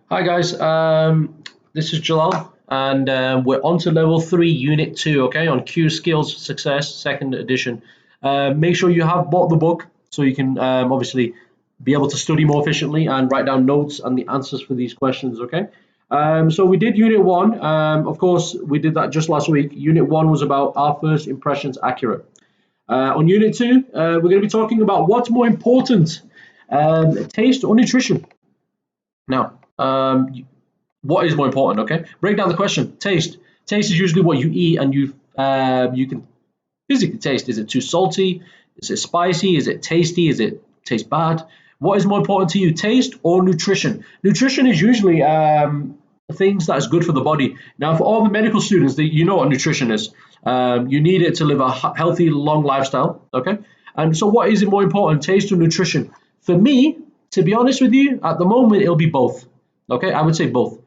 Hi guys, this is Jalal, and we're on to level 3, unit 2, okay, on Q Skills Success, second edition. Make sure you have bought the book so you can obviously be able to study more efficiently and write down notes and the answers for these questions, okay? So we did unit 1, of course, we did that just last week. Unit 1 was about our first impressions accurate. On unit 2, we're going to be talking about what's more important, taste or nutrition. Now, what is more important? Okay, break down the question. Taste. Taste is usually what you eat, and you can physically taste. Is it too salty? Is it spicy? Is it tasty? Is it taste bad? What is more important to you, taste or nutrition? Nutrition is usually things that is good for the body. Now, for all the medical students, you know what nutrition is. You need it to live a healthy, long lifestyle. Okay, and so what is it more important, taste or nutrition? For me, to be honest with you, at the moment it'll be both. Okay, I would say both.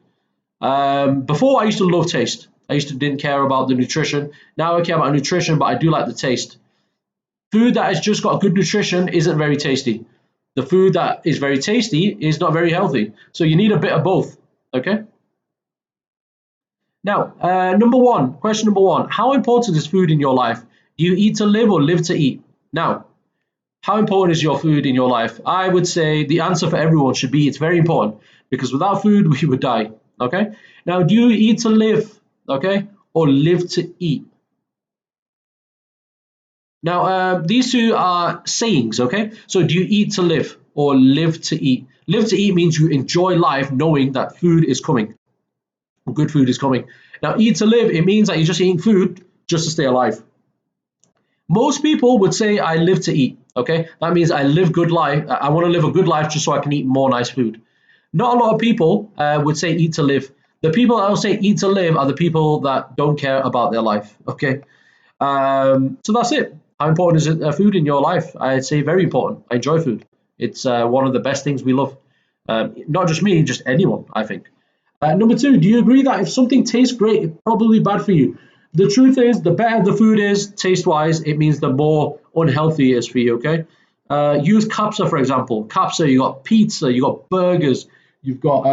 Before I used to love taste. I used to didn't care about the nutrition. Now I care about nutrition, but I do like the taste. Food that has just got good nutrition isn't very tasty. The food that is very tasty is not very healthy. So you need a bit of both. Okay. Now, question number one: how important is food in your life? Do you eat to live or live to eat? Now, how important is your food in your life? I would say the answer for everyone should be it's very important because without food we would die. Okay. Now, do you eat to live? Okay, or live to eat? Now, these two are sayings. Okay, so do you eat to live or live to eat? Live to eat means you enjoy life knowing that food is coming, good food is coming. Now, eat to live, it means that you're just eating food just to stay alive. Most people would say I live to eat. Okay, that means I live good life. I want to live a good life just so I can eat more nice food. Not a lot of people would say eat to live. The people that will say eat to live are the people that don't care about their life. Okay, so that's it. How important is food in your life? I'd say very important. I enjoy food. It's one of the best things we love. Not just me, just anyone, I think. Number two, do you agree that if something tastes great, it's probably bad for you? The truth is, the better the food is taste wise, it means the more unhealthy it is for you. Okay. Use capsa for example. Capsa, you got pizza, you got burgers, you've got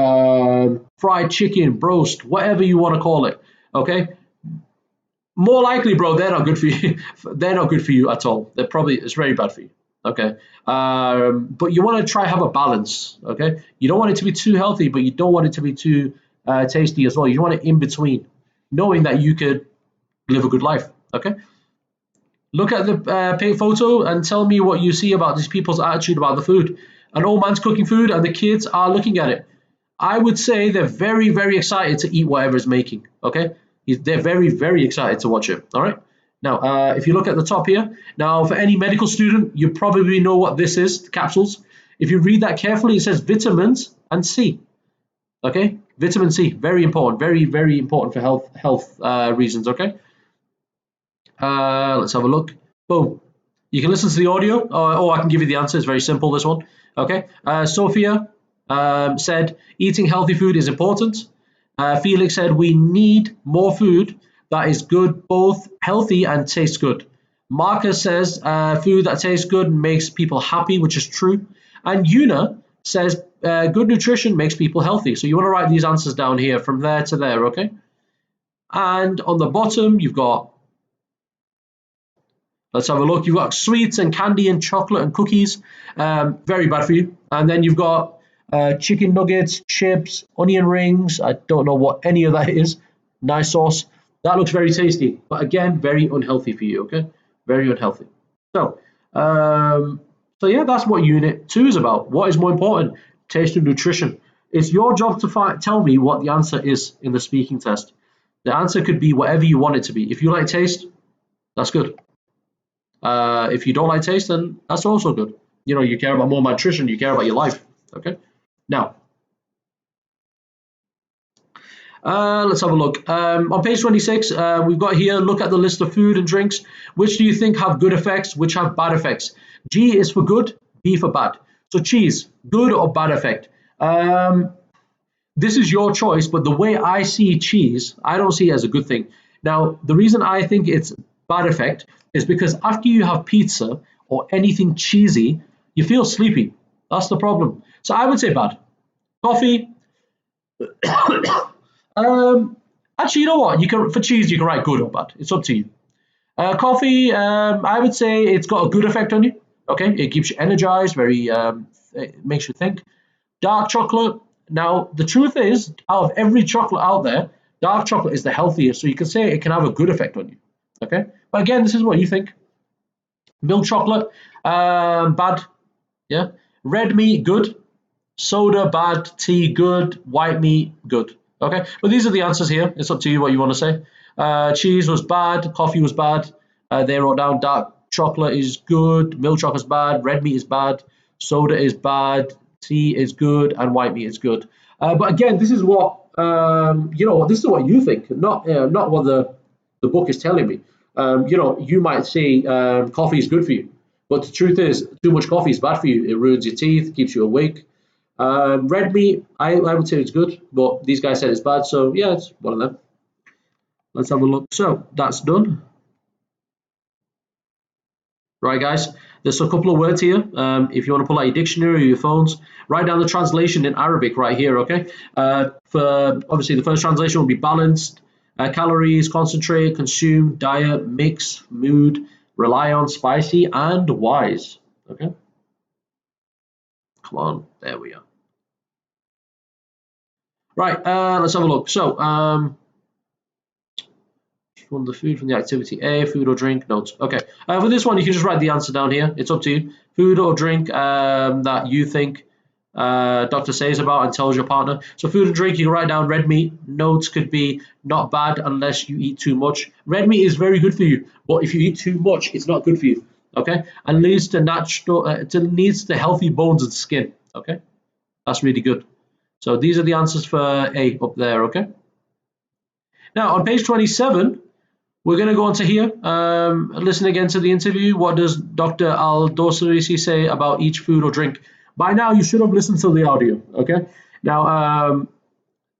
fried chicken, broast, whatever you want to call it. Okay. More likely, bro, they're not good for you. They're not good for you at all. It's very bad for you. Okay. But you want to try have a balance. Okay. You don't want it to be too healthy, but you don't want it to be too tasty as well. You want it in between, knowing that you could live a good life. Okay. Look at the paint photo and tell me what you see about these people's attitude about the food. An old man's cooking food and the kids are looking at it. I would say they're very, very excited to eat whatever is making. Okay, they're very, very excited to watch it. All right. Now, if you look at the top here, now for any medical student, you probably know what this is, the capsules. If you read that carefully, it says vitamins and C. Okay, vitamin C, very important, very, very important for health reasons. Okay. Let's have a look. Boom. You can listen to the audio, or I can give you the answer. It's very simple, this one. Okay. Sophia said, eating healthy food is important. Felix said, we need more food that is good, both healthy and tastes good. Marcus says, food that tastes good makes people happy, which is true. And Yuna says, good nutrition makes people healthy. So you want to write these answers down here from there to there, okay? And on the bottom, you've got, let's have a look. You've got sweets and candy and chocolate and cookies. Very bad for you. And then you've got chicken nuggets, chips, onion rings. I don't know what any of that is. Nice sauce. That looks very tasty, but again, very unhealthy for you. Okay, very unhealthy. So, yeah, that's what Unit 2 is about. What is more important, taste and nutrition? It's your job to tell me what the answer is in the speaking test. The answer could be whatever you want it to be. If you like taste, that's good. If you don't like taste, then that's also good. You know, you care about more nutrition, you care about your life. Okay. Now, let's have a look. On page 26, we've got here, look at the list of food and drinks. Which do you think have good effects? Which have bad effects? G is for good, B for bad. So cheese, good or bad effect? This is your choice, but the way I see cheese, I don't see it as a good thing. Now, the reason I think it's bad effect is because after you have pizza or anything cheesy, you feel sleepy. That's the problem. So I would say bad. Coffee, Actually, you know what? You can for cheese, you can write good or bad. It's up to you. Coffee, I would say it's got a good effect on you. Okay, it keeps you energized. It makes you think. Dark chocolate. Now, the truth is, out of every chocolate out there, dark chocolate is the healthiest. So you can say it can have a good effect on you. Okay, but again, this is what you think. Milk chocolate, bad. Yeah. Red meat, good. Soda, bad. Tea, good. White meat, good. Okay, but these are the answers here. It's up to you what you want to say. Cheese was bad. Coffee was bad. They wrote down dark chocolate is good. Milk chocolate is bad. Red meat is bad. Soda is bad. Tea is good, and white meat is good. But again, this is what you know. This is what you think, not what the book is telling me. You might say coffee is good for you, but the truth is, too much coffee is bad for you. It ruins your teeth, keeps you awake. Red meat, I would say it's good, but these guys said it's bad, so yeah, it's one of them. Let's have a look. So that's done. Right, guys, there's a couple of words here. If you want to pull out your dictionary or your phones, write down the translation in Arabic right here, okay? For obviously, the first translation will be balanced, calories, concentrate, consume, diet, mix, mood, rely on, spicy, and wise. Okay, come on, there we are. Right, let's have a look. So, from the food from the activity A, food or drink, notes. Okay, for this one, you can just write the answer down here. It's up to you. Food or drink that you think doctor says about and tells your partner. So food and drink, you can write down red meat. Notes could be not bad unless you eat too much. Red meat is very good for you, but if you eat too much, it's not good for you. Okay, and leads to natural, it needs to healthy bones and skin. Okay, that's really good. So these are the answers for A up there. Okay. Now on page 27, we're going to go on to here. Listen again to the interview. What does Dr. Al Dosarisi say about each food or drink? By now, you should have listened to the audio. Okay. Now,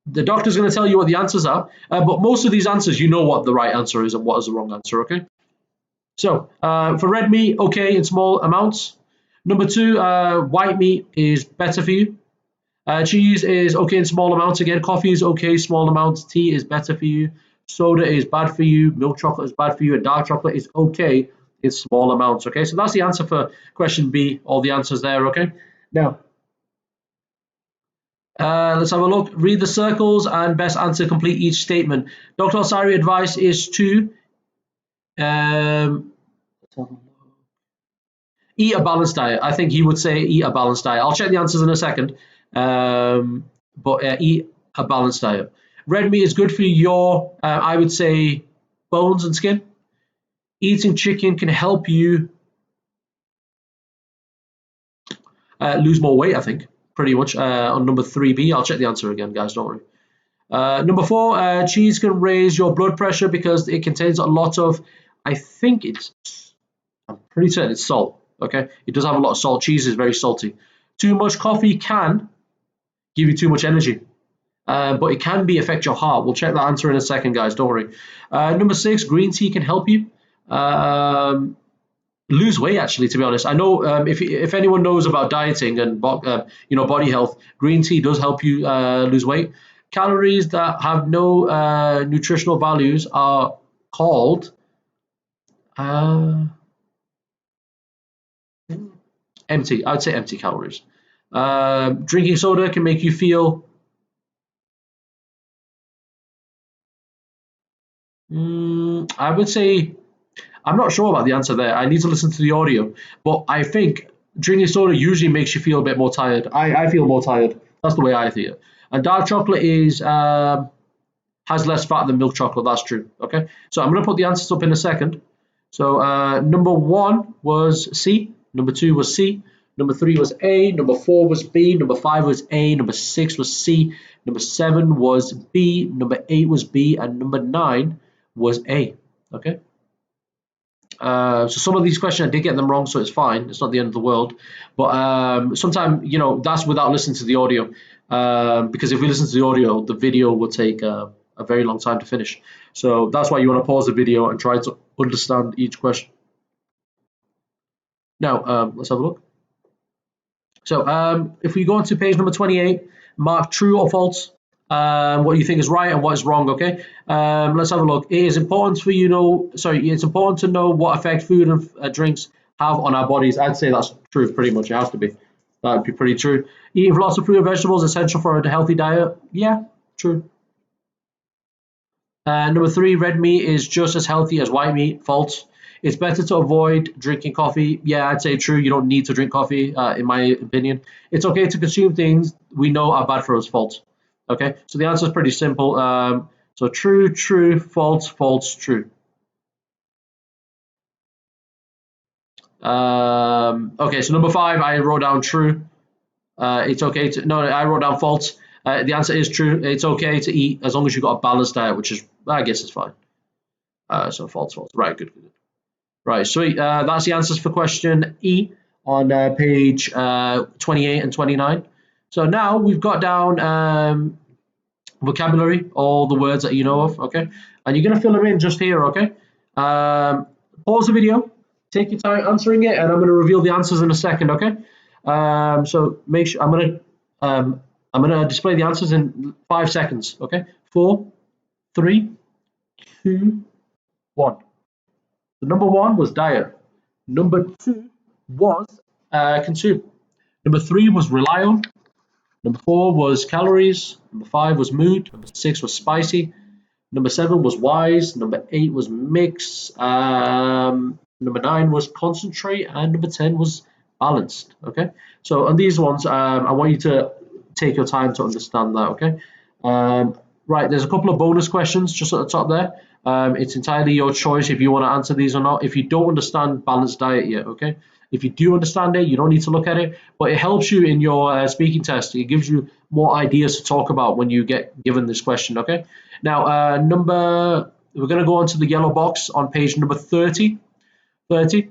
the doctor's going to tell you what the answers are, but most of these answers, you know what the right answer is and what is the wrong answer. Okay. So for red meat, okay, in small amounts. Number two, white meat is better for you. Cheese is okay in small amounts. Again, coffee is okay, small amounts. Tea is better for you. Soda is bad for you. Milk chocolate is bad for you. And dark chocolate is okay in small amounts. Okay, so that's the answer for question B. All the answers there. Okay, now let's have a look. Read the circles and best answer. Complete each statement. Dr. Alsari advice is to um, eat a balanced diet. I think he would say eat a balanced diet. I'll check the answers in a second. But eat a balanced diet. Red meat is good for your, I would say, bones and skin. Eating chicken can help you lose more weight, I think, pretty much. On number 3B, I'll check the answer again, guys, don't worry. Number 4, cheese can raise your blood pressure because it contains a lot of, I'm pretty certain it's salt, okay? It does have a lot of salt. Cheese is very salty. Too much coffee can give you too much energy. But it can affect your heart. We'll check that answer in a second, guys. Don't worry. Number 6, green tea can help you lose weight. Actually, to be honest, I know if anyone knows about dieting and body health, green tea does help you lose weight. Calories that have no nutritional values are called empty. I would say empty calories. Drinking soda can make you feel I would say I'm not sure about the answer there. I need to listen to the audio, but I think drinking soda usually makes you feel a bit more tired. I feel more tired. That's the way I see it. And dark chocolate is has less fat than milk chocolate. That's true. Okay, so I'm going to put the answers up in a second. So number 1 was C. Number 2 was C. Number 3 was A. Number 4 was B. Number 5 was A. Number 6 was C. Number 7 was B. Number 8 was B. And number 9 was A. Okay. So some of these questions I did get them wrong, so it's fine. It's not the end of the world. But sometimes, that's without listening to the audio. Because if we listen to the audio, the video will take a very long time to finish. So that's why you want to pause the video and try to understand each question. Now, let's have a look. So if we go on to page number 28, mark true or false. what you think is right and what is wrong. Okay, let's have a look. It is important for it's important to know what effect food and drinks have on our bodies. I'd say that's true. Pretty much, it has to be. That would be pretty true. Eating lots of fruit and vegetables is essential for a healthy diet. Yeah, true. Number three, red meat is just as healthy as white meat. False. It's better to avoid drinking coffee. Yeah, I'd say true. You don't need to drink coffee, in my opinion. It's okay to consume things we know are bad for us. False. Okay, so the answer is pretty simple. So true, true, false, false, true. Okay, so number five, I wrote down true. It's okay to, no, I wrote down false. The answer is true. It's okay to eat as long as you've got a balanced diet, which is, I guess, it's fine. So false, false. Right, good, good. Right, sweet. That's the answers for question E on page 28 and 29. So now we've got down vocabulary, all the words that you know of, okay? And you're going to fill them in just here, okay? Pause the video, take your time answering it, and I'm going to reveal the answers in a second, okay? So make sure I'm going to display the answers in 5 seconds, okay? 4, 3, 2, 1. So number one was diet. Number two was consume. Number three was rely on. Number four was calories. Number five was mood. Number six was spicy. Number seven was wise. Number eight was mix. Number nine was concentrate. And number 10 was balanced. Okay. So on these ones, I want you to take your time to understand that. Okay. Right. There's a couple of bonus questions just at the top there. It's entirely your choice if you want to answer these or not. If you don't understand balanced diet yet, okay? If you do understand it, you don't need to look at it, but it helps you in your speaking test. It gives you more ideas to talk about when you get given this question, okay? Now, we're going to go on to the yellow box on page number 30.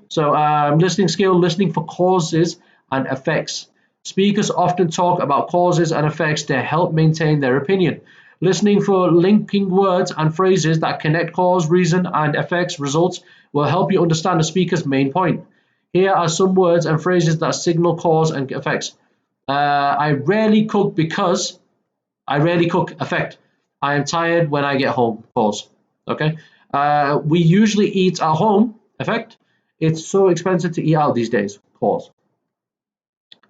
So, listening skill, listening for causes and effects. Speakers often talk about causes and effects to help maintain their opinion. Listening for linking words and phrases that connect cause, reason, and effects results will help you understand the speaker's main point. Here are some words and phrases that signal cause and effects. I rarely cook because. I rarely cook. Effect. I am tired when I get home. Cause. Okay. We usually eat at home. Effect. It's so expensive to eat out these days. Cause.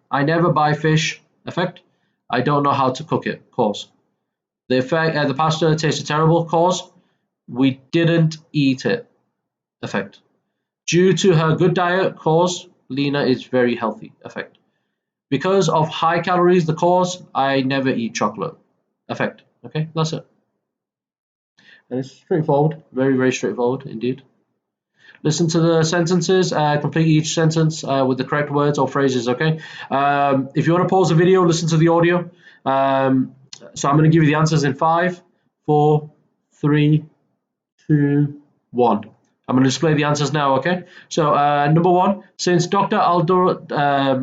I never buy fish. Effect. I don't know how to cook it. Cause. The effect, the pasta tasted terrible. Cause, we didn't eat it. Effect. Due to her good diet. Cause, Lena is very healthy. Effect. Because of high calories. The cause, I never eat chocolate. Effect. Okay, that's it. And it's straightforward. Very, very straightforward indeed. Listen to the sentences. Complete each sentence with the correct words or phrases. Okay. If you want to pause the video, listen to the audio. So I'm going to give you the answers in 5, 4, 3, 2, 1. I'm going to display the answers now, okay? So number one, since Dr. Al-Dosari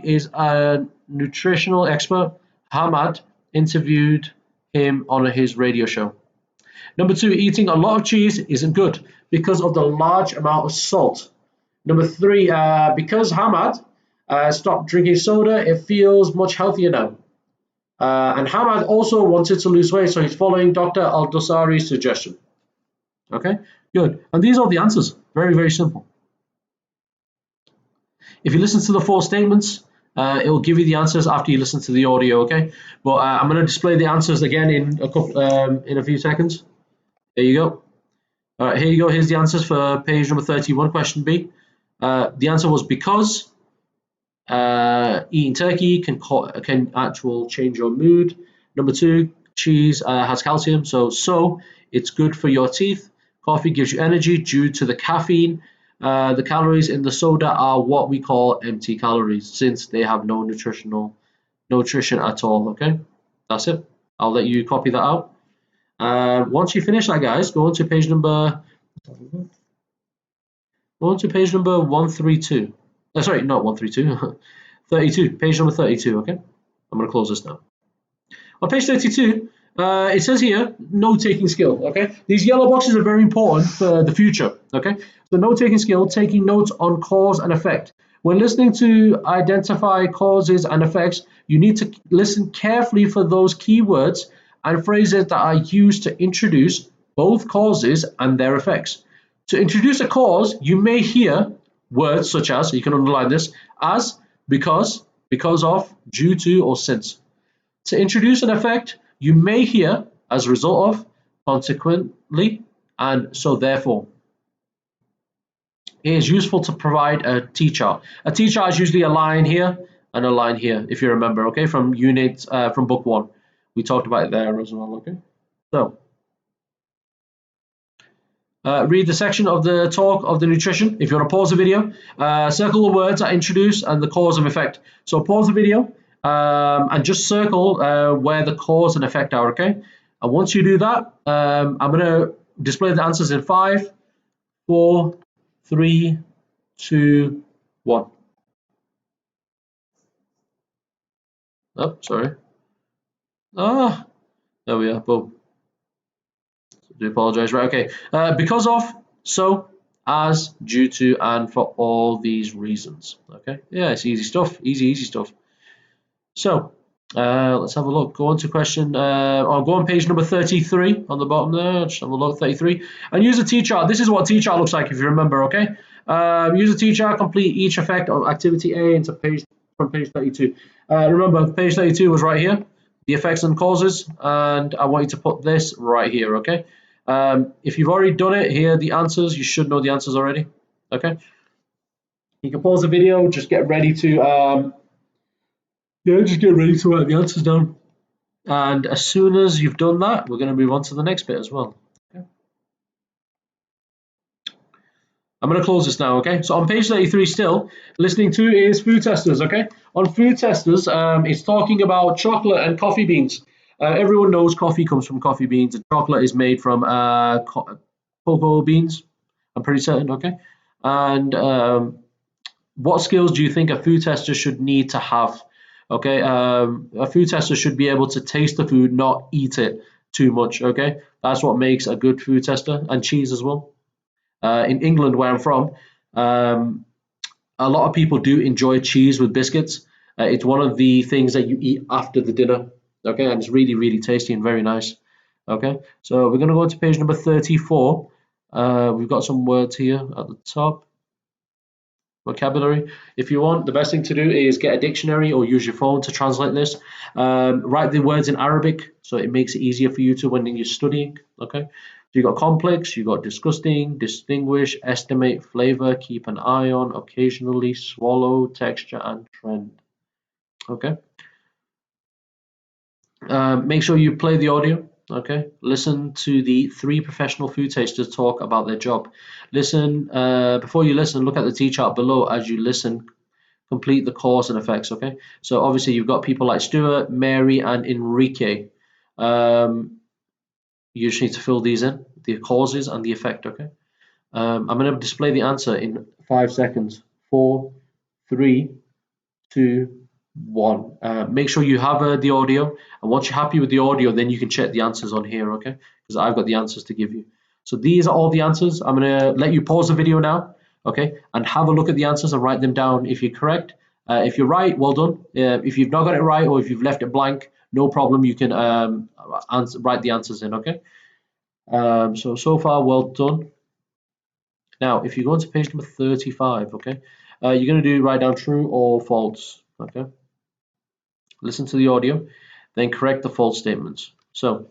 is a nutritional expert, Hamad interviewed him on his radio show. Number two, eating a lot of cheese isn't good because of the large amount of salt. Number three, because Hamad stopped drinking soda, it feels much healthier now. And Hamad also wanted to lose weight, so he's following Dr. Al-Dosari's suggestion. Okay, good. And these are the answers. Very, very simple. If you listen to the 4 statements, it will give you the answers after you listen to the audio, okay? But I'm going to display the answers again in a few seconds. There you go. All right, here you go. Here's the answers for page number 31, question B. The answer was because. Eating turkey can actually change your mood. Number 2, cheese has calcium, so it's good for your teeth. Coffee gives you energy due to the caffeine. The calories in the soda are what we call empty calories since they have no nutrition at all. Okay, that's it. I'll let you copy that out. Once you finish that, guys, go on to page number 132. Sorry, not 132. 32, page number 32, okay? I'm going to close this now. On page 32, it says here, note-taking skill, okay? These yellow boxes are very important for the future, okay? The note-taking skill, taking notes on cause and effect. When listening to identify causes and effects, you need to listen carefully for those keywords and phrases that are used to introduce both causes and their effects. To introduce a cause, you may hear words such as, you can underline this, as, because of, due to, or since. To introduce an effect, you may hear as a result of, consequently, and so therefore. It is useful to provide a T-chart. A T-chart is usually a line here and a line here, if you remember, okay, from from book 1. We talked about it there as well, okay? So, read the section of the talk of the nutrition. If you want to pause the video, circle the words that introduce and the cause and effect. So pause the video and just circle where the cause and effect are, okay? And once you do that, I'm going to display the answers in 5, 4, 3, 2, 1. Oh, sorry. There we are. Boom. I do apologize. Right, okay. Because of, so, as, due to, and for all these reasons. Okay. Yeah, it's easy stuff. Easy stuff. So, let's have a look. Go on to question. I'll go on page number 33 on the bottom there. Just have a look. 33, and use a T-chart. This is what a T-chart looks like if you remember. Okay. Use a T-chart. Complete each effect of activity A into page from page 32. Remember, page 32 was right here. The effects and causes, and I want you to put this right here. Okay. If you've already done it, here are the answers. You should know the answers already. Okay. You can pause the video. Just get ready to. Just get ready to write the answers down. And as soon as you've done that, we're going to move on to the next bit as well. Okay. I'm going to close this now, okay? So on page 33 still, listening to is food testers, okay? On food testers, it's talking about chocolate and coffee beans. Everyone knows coffee comes from coffee beans, and chocolate is made from cocoa beans, I'm pretty certain, okay? And what skills do you think a food tester should need to have? Okay, a food tester should be able to taste the food, not eat it too much. Okay, that's what makes a good food tester, and cheese as well. In England, where I'm from, a lot of people do enjoy cheese with biscuits. It's one of the things that you eat after the dinner. Okay, and it's really tasty and very nice. Okay, so we're going to go to page number 34. We've got some words here at the top. Vocabulary. If you want, the best thing to do is get a dictionary or use your phone to translate this. Write the words in Arabic so it makes it easier for you to when you're studying. Okay, so you got complex, you got disgusting, distinguish, estimate, flavor, keep an eye on, occasionally, swallow, texture, and trend. Okay. Make sure you play the audio. Okay, listen to the 3 professional food tasters talk about their job. Listen, before you listen, look at the T-chart below as you listen. Complete the cause and effects, okay? So obviously you've got people like Stuart, Mary, and Enrique. You just need to fill these in, the causes and the effect, okay? I'm going to display the answer in 5 seconds. 4, 3, 2, 1. Make sure you have the audio, and once you're happy with the audio, then you can check the answers on here, okay? Because I've got the answers to give you. So these are all the answers. I'm going to let you pause the video now, okay, and have a look at the answers and write them down if you're correct. If you're right, well done. If you've not got it right or if you've left it blank, no problem. You can write the answers in, okay? So far, well done. Now, if you go to page number 35, okay, you're going to write down true or false, okay? Listen to the audio, then correct the false statements. So,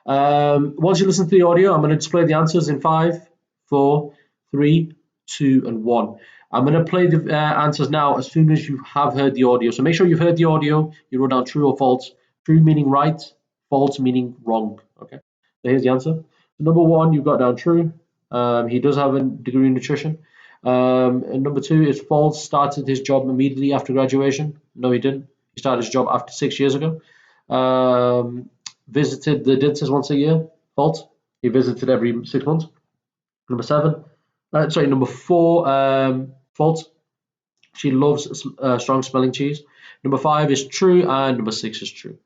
once you listen to the audio, I'm going to display the answers in 5, 4, 3, 2, and 1. I'm going to play the answers now as soon as you have heard the audio. So make sure you've heard the audio. You wrote down true or false. True meaning right, false meaning wrong. Okay. So here's the answer. So number 1, you've got down true. He does have a degree in nutrition. And number 2 is false. Started his job immediately after graduation. No, he didn't. He started his job after 6 years ago. Visited the dentist once a year. False. He visited every 6 months. Number 4, false. She loves strong smelling cheese. Number 5 is true, and number 6 is true.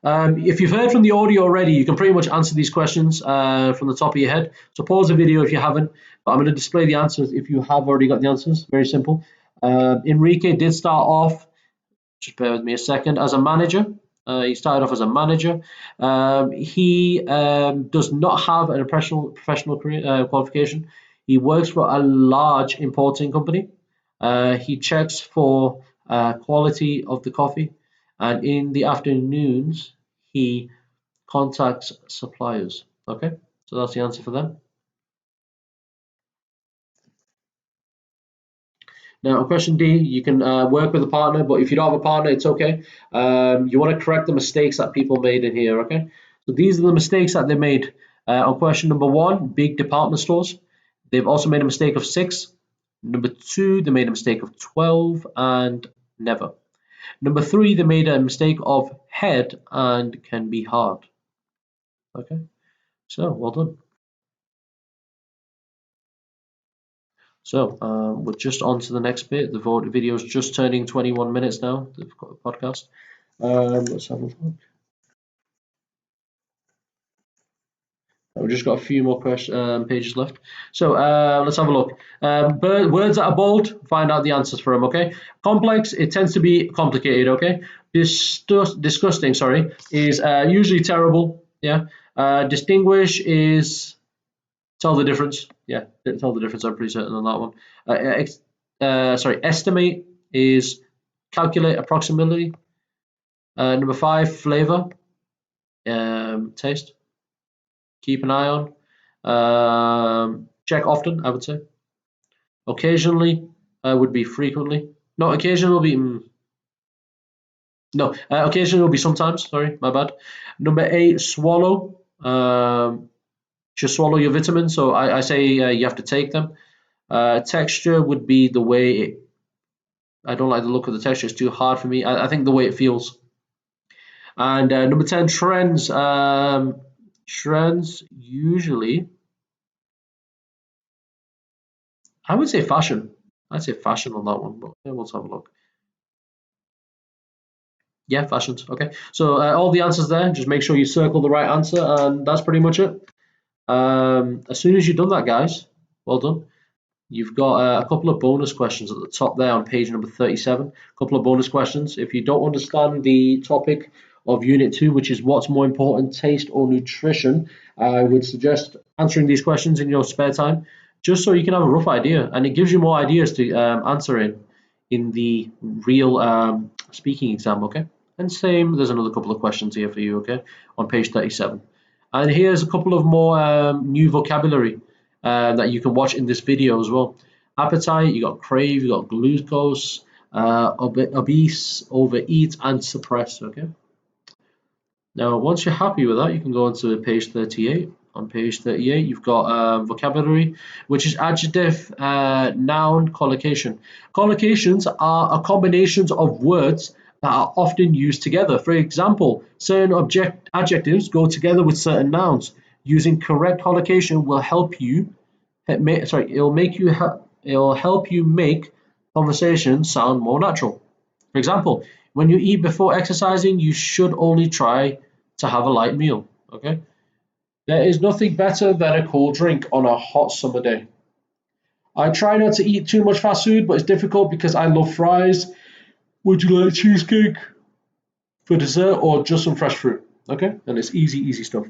If you've heard from the audio already, you can pretty much answer these questions from the top of your head. So pause the video if you haven't, but I'm going to display the answers if you have already got the answers. Very simple. Enrique did start off, just bear with me a second, as a manager. He started off as a manager. He does not have a professional career qualification. He works for a large importing company. He checks for quality of the coffee, and in the afternoons he contacts suppliers. Okay, so that's the answer for them. Now, question D, you can work with a partner, but if you don't have a partner, it's okay. You want to correct the mistakes that people made in here, okay? So these are the mistakes that they made. On question number 1, big department stores. They've also made a mistake of 6. Number 2, they made a mistake of 12 and never. Number 3, they made a mistake of head and can be hard. Okay, so well done. So we're just on to the next bit. The video is just turning 21 minutes now, the podcast. Let's have a look. We've just got a few more pages left. So let's have a look. Words that are bold, find out the answers for them, okay? Complex, it tends to be complicated, okay? Disgusting, sorry, is usually terrible, yeah? Distinguish is tell the difference. Yeah, tell the difference. I'm pretty certain on that one. Sorry, estimate is calculate approximately. Number 5, flavor, taste. Keep an eye on. Check often, I would say. Occasionally would be frequently. No, occasionally will be. No, occasionally will be sometimes. Sorry, my bad. Number 8, swallow. Just swallow your vitamins. So I say you have to take them. Texture would be the way I don't like the look of the texture. It's too hard for me. I think the way it feels. And number 10, trends. Trends usually, I would say fashion. I'd say fashion on that one, but yeah, let's have a look. Yeah, fashions. Okay. So all the answers there. Just make sure you circle the right answer, and that's pretty much it. As soon as you've done that, guys, well done. You've got a couple of bonus questions at the top there on page number 37. A couple of bonus questions. If you don't understand the topic of Unit 2, which is what's more important, taste or nutrition, I would suggest answering these questions in your spare time, just so you can have a rough idea, and it gives you more ideas to answer in the real speaking exam, okay? And same, there's another couple of questions here for you, okay, on page 37. And here's a couple of more new vocabulary that you can watch in this video as well. Appetite, you got crave, you got glucose, obese, overeat, and suppress, okay? Now, once you're happy with that, you can go on to page 38. On page 38, you've got vocabulary, which is adjective, noun, collocation. Collocations are a combinations of words that are often used together. For example, certain adjectives go together with certain nouns. Using correct collocation will help you. It'll help you make conversation sound more natural. For example, when you eat before exercising, you should only try to have a light meal. Okay. There is nothing better than a cold drink on a hot summer day. I try not to eat too much fast food, but it's difficult because I love fries. Would you like cheesecake for dessert or just some fresh fruit? Okay, and it's easy, easy stuff.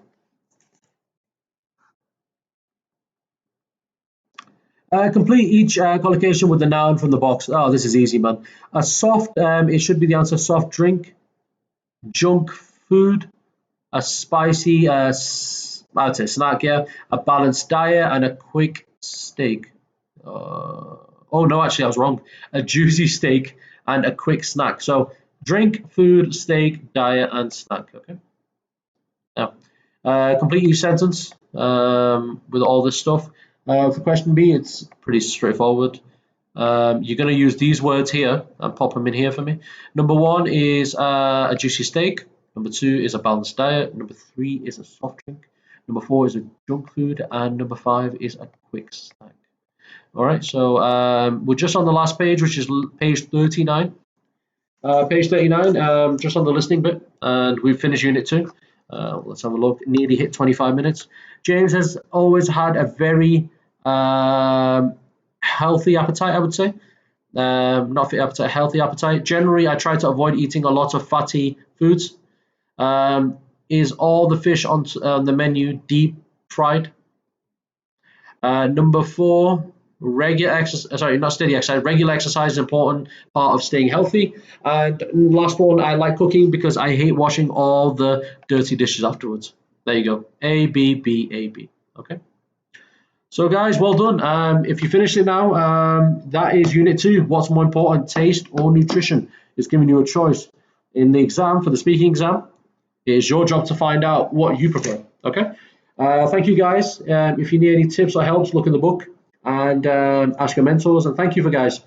Complete each collocation with the noun from the box. Oh, this is easy, man. A soft, it should be the answer, soft drink, junk food, a spicy, I'd say snack, yeah, a balanced diet, and a quick steak. Oh no, actually I was wrong. A juicy steak and a quick snack. So drink, food, steak, diet, and snack. Okay. Now, complete each sentence with all this stuff. For question B, it's pretty straightforward. You're going to use these words here and pop them in here for me. Number 1 is a juicy steak. Number 2 is a balanced diet. Number 3 is a soft drink. Number 4 is a junk food. And number 5 is a quick snack. All right, so we're just on the last page, which is page 39. Page 39, just on the listening bit, and we've finished Unit 2. Let's have a look. Nearly hit 25 minutes. James has always had a very healthy appetite, I would say. Not fit appetite, healthy appetite. Generally, I try to avoid eating a lot of fatty foods. Is all the fish on the menu deep fried? Number 4, regular exercise. Sorry, not steady exercise. Regular exercise is an important part of staying healthy. And last one, I like cooking because I hate washing all the dirty dishes afterwards. There you go. A, B, B, A, B. Okay. So guys, well done. If you finished it now, that is Unit 2. What's more important, taste or nutrition? It's giving you a choice. In the exam, for the speaking exam, it is your job to find out what you prefer. Okay. Thank you guys. If you need any tips or helps, look in the book and ask your mentors. And thank you for guys.